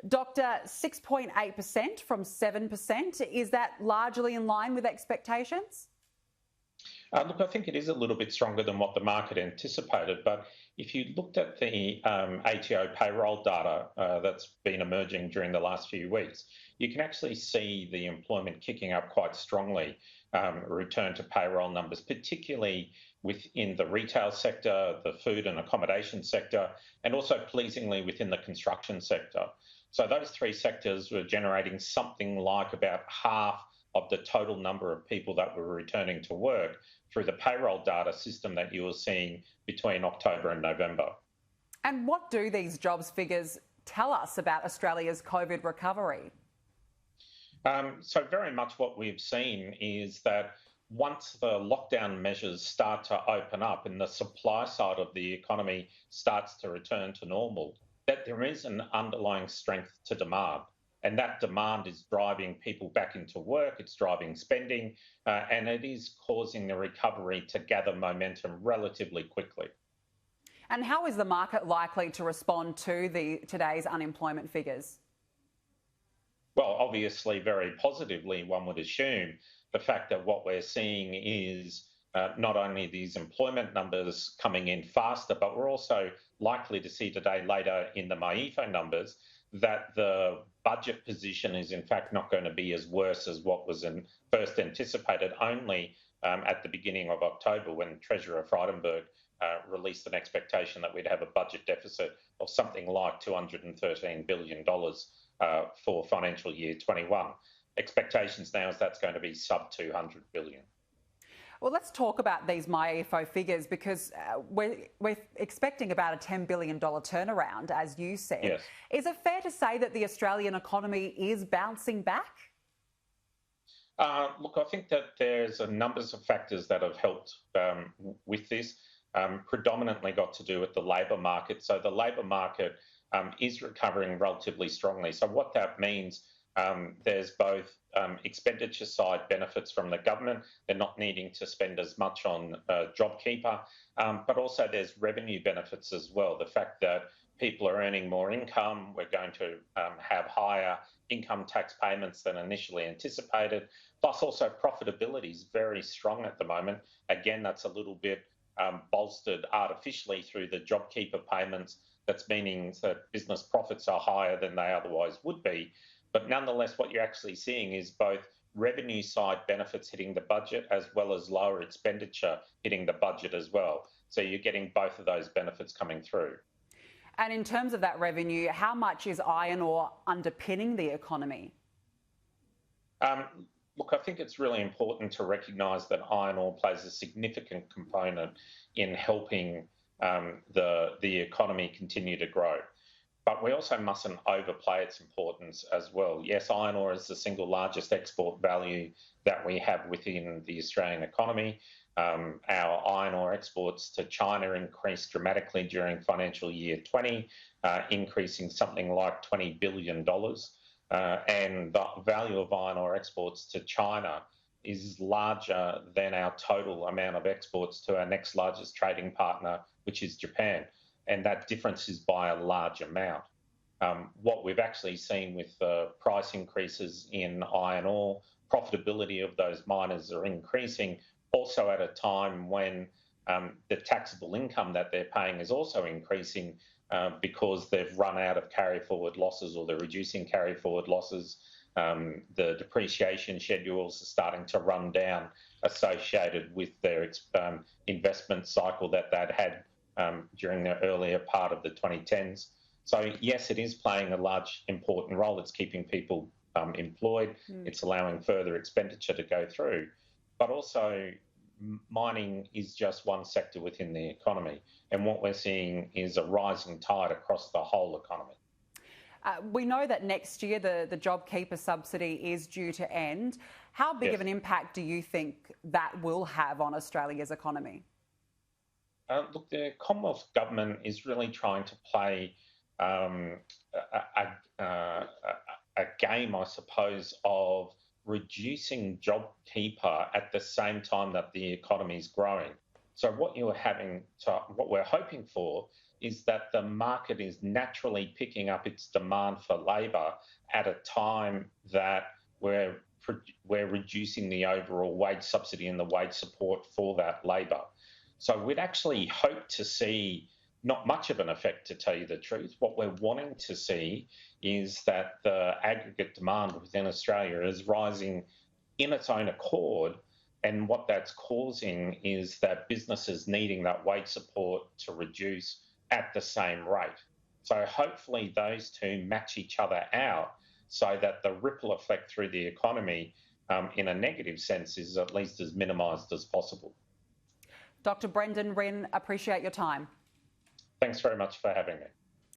Doctor, 6.8% from 7%. Is that largely in line with expectations? Look, I think it is a little bit stronger than what the market anticipated, but if you looked at the ATO payroll data that's been emerging during the last few weeks, you can actually see the employment kicking up quite strongly, return to payroll numbers, particularly within the retail sector, the food and accommodation sector, and also pleasingly within the construction sector. So those three sectors were generating something like about half of the total number of people that were returning to work through the payroll data system that you were seeing between October and November. And what do these jobs figures tell us about Australia's COVID recovery? So very much what we've seen is that once the lockdown measures start to open up and the supply side of the economy starts to return to normal, that there is an underlying strength to demand. And that demand is driving people back into work, it's driving spending, and it is causing the recovery to gather momentum relatively quickly. And how is the market likely to respond to today's unemployment figures? Well, obviously, very positively, one would assume. The fact that what we're seeing is not only these employment numbers coming in faster, but we're also likely to see today later in the MYEFO numbers that the budget position is in fact not going to be as worse as what was first anticipated only at the beginning of October, when Treasurer Frydenberg released an expectation that we'd have a budget deficit of something like $213 billion for financial year 21. Expectations now is that's going to be sub $200 billion. Well, let's talk about these MYEFO figures, because we're expecting about a $10 billion turnaround, as you said. Yes. Is it fair to say that the Australian economy is bouncing back? Look, I think that there's a numbers of factors that have helped with this, predominantly got to do with the labour market. So the labour market is recovering relatively strongly. So what that means, there's both expenditure side benefits from the government. They're not needing to spend as much on JobKeeper, but also there's revenue benefits as well. The fact that people are earning more income, we're going to have higher income tax payments than initially anticipated, plus also profitability is very strong at the moment. Again, that's a little bit bolstered artificially through the JobKeeper payments. That's meaning that business profits are higher than they otherwise would be. But nonetheless, what you're actually seeing is both revenue side benefits hitting the budget as well as lower expenditure hitting the budget as well. So you're getting both of those benefits coming through. And in terms of that revenue, how much is iron ore underpinning the economy? Look, I think it's really important to recognise that iron ore plays a significant component in helping the economy continue to grow. But we also mustn't overplay its importance as well. Yes, iron ore is the single largest export value that we have within the Australian economy. Our iron ore exports to China increased dramatically during financial year 20, increasing something like $20 billion. And the value of iron ore exports to China is larger than our total amount of exports to our next largest trading partner, which is Japan. And that difference is by a large amount. What we've actually seen with the price increases in iron ore, profitability of those miners are increasing, also at a time when the taxable income that they're paying is also increasing because they've run out of carry forward losses, or they're reducing carry forward losses. The depreciation schedules are starting to run down associated with their investment cycle that they'd had during the earlier part of the 2010s. So yes, it is playing a large, important role. It's keeping people employed. It's allowing further expenditure to go through. But also, mining is just one sector within the economy. And what we're seeing is a rising tide across the whole economy. We know that next year the JobKeeper subsidy is due to end. How big of an impact do you think that will have on Australia's economy? Look, the Commonwealth Government is really trying to play a game, I suppose, of reducing JobKeeper at the same time that the economy is growing. So what we're hoping for is that the market is naturally picking up its demand for labour at a time that we're reducing the overall wage subsidy and the wage support for that labour. So we'd actually hope to see not much of an effect, to tell you the truth. What we're wanting to see is that the aggregate demand within Australia is rising in its own accord, and what that's causing is that businesses needing that wage support to reduce at the same rate. So hopefully those two match each other out so that the ripple effect through the economy in a negative sense is at least as minimised as possible. Dr. Brendan Rynne, appreciate your time. Thanks very much for having me.